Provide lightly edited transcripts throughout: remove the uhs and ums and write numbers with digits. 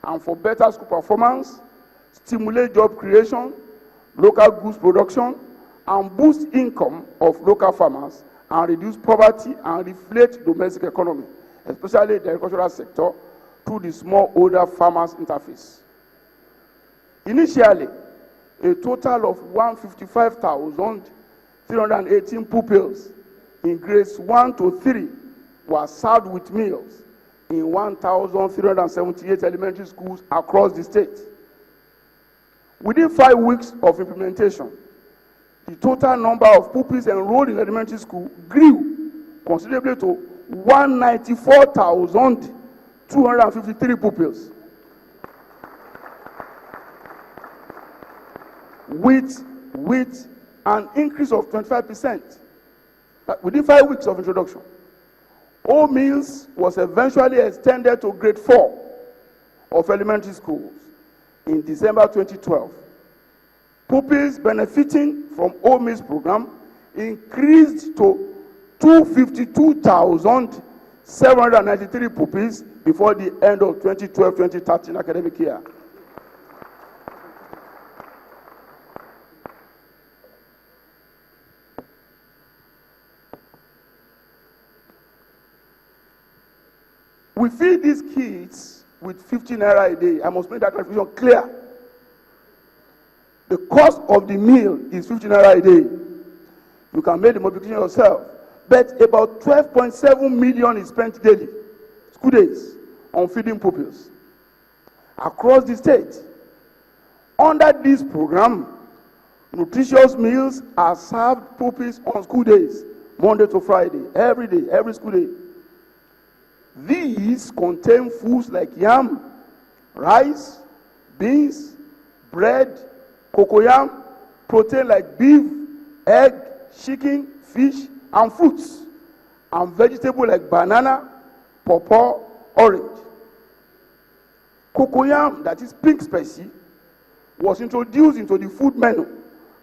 and for better school performance, stimulate job creation, local goods production, and boost income of local farmers, and reduce poverty and reflate domestic economy, especially the agricultural sector, through the smallholder farmers interface. Initially, a total of 155,318 pupils in grades 1 to 3 were served with meals in 1,378 elementary schools across the state. Within 5 weeks of implementation, the total number of pupils enrolled in elementary school grew considerably to 194,253 pupils, with an increase of 25% within 5 weeks of introduction. All meals was eventually extended to grade 4 of elementary schools in December 2012. Pupils benefiting from all meals program increased to 252,793 pupils before the end of 2012-2013 academic year. We feed these kids with 15 naira a day. I must make that clarification clear. The cost of the meal is 15 naira a day. You can make the multiplication yourself. But about 12.7 million is spent daily, school days, on feeding pupils across the state. Under this program, nutritious meals are served pupils on school days, Monday to Friday, every day, every school day. These contain foods like yam, rice, beans, bread, cocoyam, protein like beef, egg, chicken, fish, and fruits, and vegetables like banana, pawpaw, orange. Cocoyam, that is pink spicy, was introduced into the food menu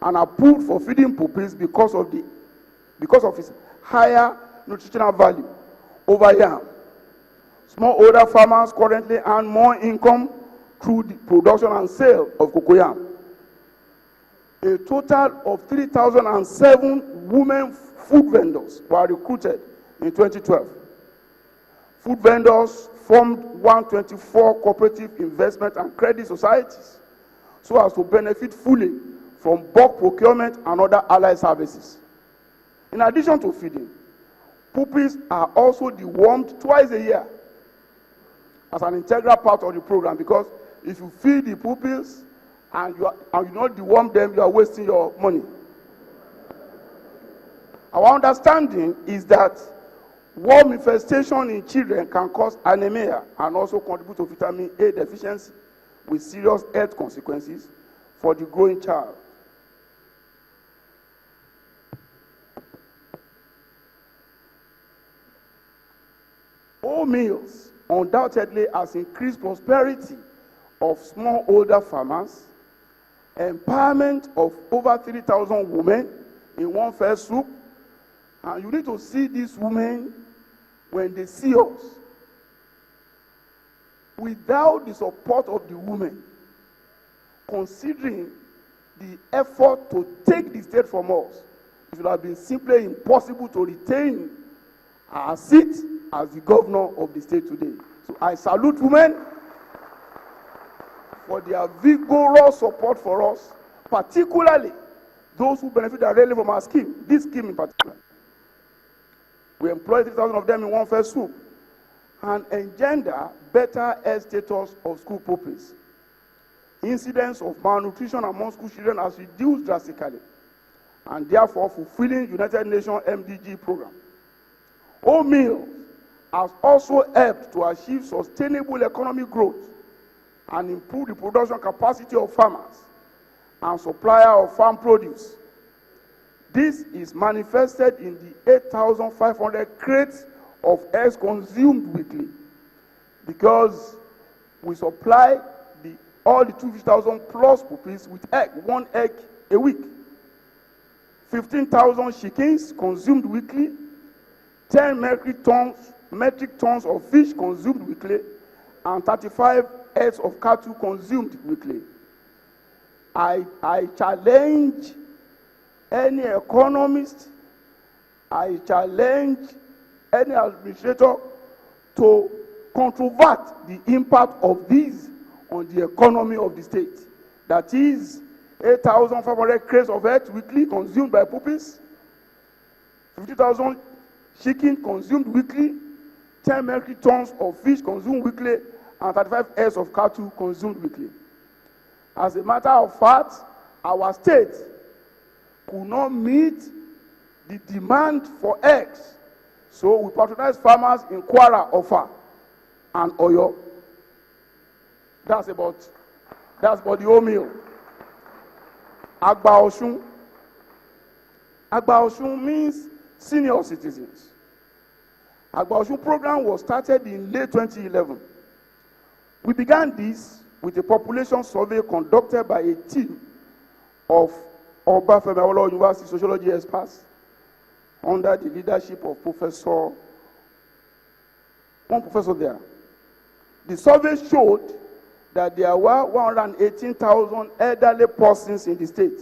and approved for feeding pupils because of its higher nutritional value over yam. Smallholder farmers currently earn more income through the production and sale of cocoyam. A total of 3,007 women food vendors were recruited in 2012. Food vendors formed 124 cooperative investment and credit societies so as to benefit fully from bulk procurement and other allied services. In addition to feeding, pupils are also dewormed twice a year as an integral part of the program, because if you feed the pupils and you not deworm them, you are wasting your money. Our understanding is that worm infestation in children can cause anemia and also contribute to vitamin A deficiency with serious health consequences for the growing child. All meals undoubtedly has increased prosperity of smallholder farmers, empowerment of over 3,000 women in one fell swoop, and you need to see these women when they see us. Without the support of the women, considering the effort to take the state from us, it would have been simply impossible to retain our seat as the governor of the state today. So I salute women for their vigorous support for us, particularly those who benefit directly from our scheme, this scheme in particular. We employ 3,000 of them in one fell swoop and engender better health status of school pupils. Incidence of malnutrition among school children has reduced drastically, and therefore fulfilling United Nations MDG program. All meals has also helped to achieve sustainable economic growth and improve the production capacity of farmers and supplier of farm produce. This is manifested in the 8,500 crates of eggs consumed weekly, because we supply all the 2,000 plus pupils with one egg a week. 15,000 chickens consumed weekly, 10 metric tons of fish consumed weekly, and 35 heads of cattle consumed weekly. I challenge any economist, I challenge any administrator to controvert the impact of these on the economy of the state. That is 8,500 crates of eggs weekly consumed by puppies, 50,000 chicken consumed weekly, 10 metric tons of fish consumed weekly, and 35 heads of cattle consumed weekly. As a matter of fact, our state could not meet the demand for eggs. So we patronize farmers in Kwara, Ofa, and Oyo. That's about the whole meal. Aregbesola. Aregbesola means senior citizens. Aregbesola program was started in late 2011. We began this with a population survey conducted by a team of Obafemi Awolowo University sociology experts under the leadership of one professor there. The survey showed that there were 118,000 elderly persons in the state,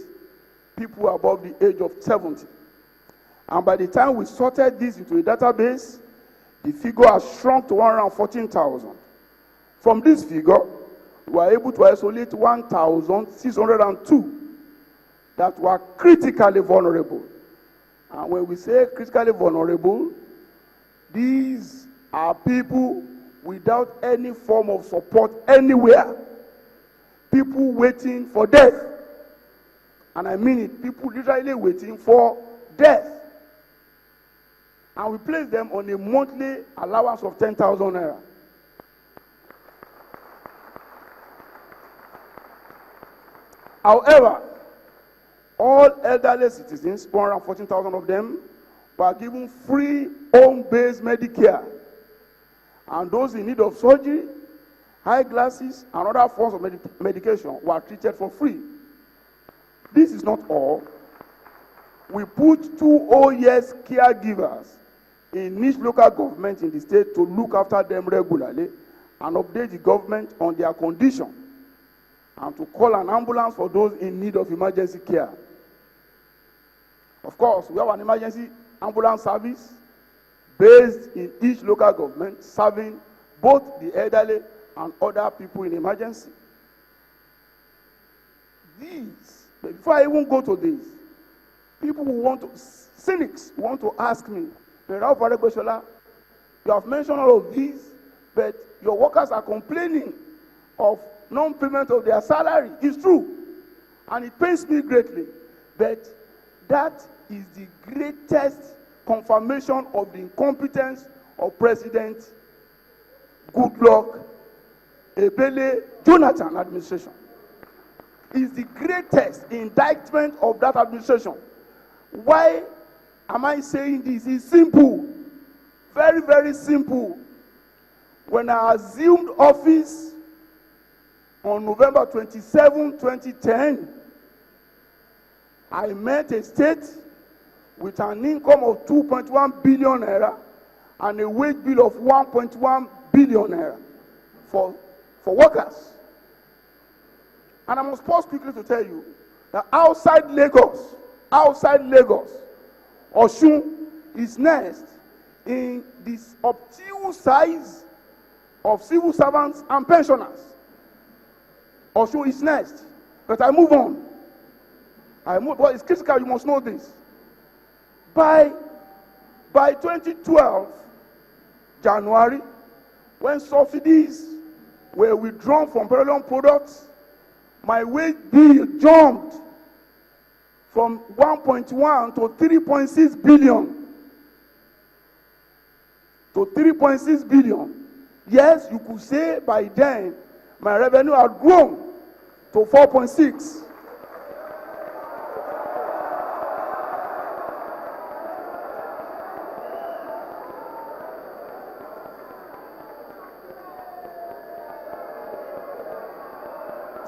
people above the age of 70. And by the time we sorted this into a database, the figure has shrunk to 114,000. From this figure, we were able to isolate 1,602 that were critically vulnerable. And when we say critically vulnerable, these are people without any form of support anywhere. People waiting for death. And I mean it, people literally waiting for death. And we place them on a monthly allowance of 10,000 naira. However, all elderly citizens, 114,000 of them, were given free home-based Medicare. And those in need of surgery, eyeglasses, and other forms of medication were treated for free. This is not all. We put 2 whole years caregivers in each local government in the state to look after them regularly and update the government on their condition, and to call an ambulance for those in need of emergency care. Of course, we have an emergency ambulance service based in each local government, serving both the elderly and other people in emergency. But before I even go to this, people cynics want to ask me, Aregbesola, you have mentioned all of these, but your workers are complaining of non-payment of their salary. It's true, and it pains me greatly, but that is the greatest confirmation of the incompetence of President Goodluck Ebele Jonathan administration. Is the greatest indictment of that administration. Why am I saying this? It's simple, very, very simple. When I assumed office on November 27, 2010, I met a state with an income of 2.1 billion naira and a wage bill of 1.1 billion naira for workers. And I must pause quickly to tell you that outside Lagos, Osun is next in this obtuse size of civil servants and pensioners. Osun is next. But I move on. But it's critical, you must know this. By 2012, January, when subsidies were withdrawn from petroleum products, my wage bill jumped from 1.1 to 3.6 billion. To 3.6 billion. Yes, you could say by then my revenue had grown to 4.6.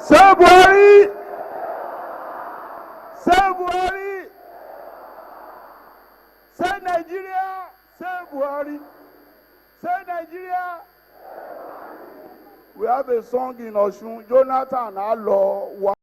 Say Buhari, say Nigeria, say Buhari, say Nigeria. We have a song in Osun, Jonathan Alo.